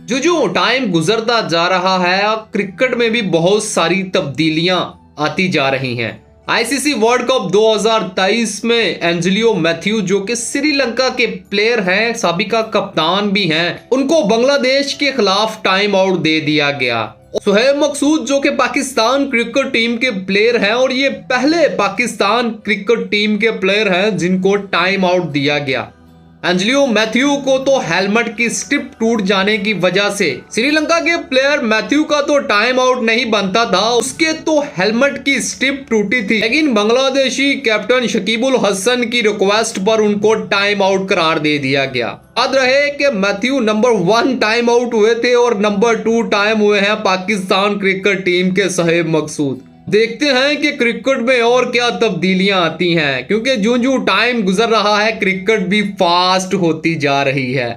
जो जो टाइम गुजरता जा रहा है, अब क्रिकेट में भी बहुत सारी तब्दीलियां आती जा रही हैं। आईसीसी वर्ल्ड कप 2023 में एंजेलियो मैथ्यू, जो कि श्रीलंका के प्लेयर हैं, साबिका कप्तान भी हैं, उनको बांग्लादेश के खिलाफ टाइम आउट दे दिया गया। सुहेब मकसूद, जो कि पाकिस्तान क्रिकेट टीम के प्लेयर हैं और ये पहले पाकिस्तान क्रिकेट टीम के प्लेयर हैं जिनको टाइम आउट दिया गया। एंजेलियो मैथ्यू को तो हेलमेट की स्ट्रिप टूट जाने की वजह से, श्रीलंका के प्लेयर मैथ्यू का तो टाइम आउट नहीं बनता था, उसके तो हेलमेट की स्ट्रिप टूटी थी, लेकिन बांग्लादेशी कैप्टन शकीबुल हसन की रिक्वेस्ट पर उनको टाइम आउट करार दे दिया गया। याद रहे कि मैथ्यू नंबर 1 टाइम आउट हुए थे और नंबर 2 टाइम हुए हैं पाकिस्तान क्रिकेट टीम के सुहेब मकसूद। देखते हैं कि क्रिकेट में और क्या तब्दीलियां आती हैं, क्योंकि जो जो टाइम गुजर रहा है क्रिकेट भी फास्ट होती जा रही है।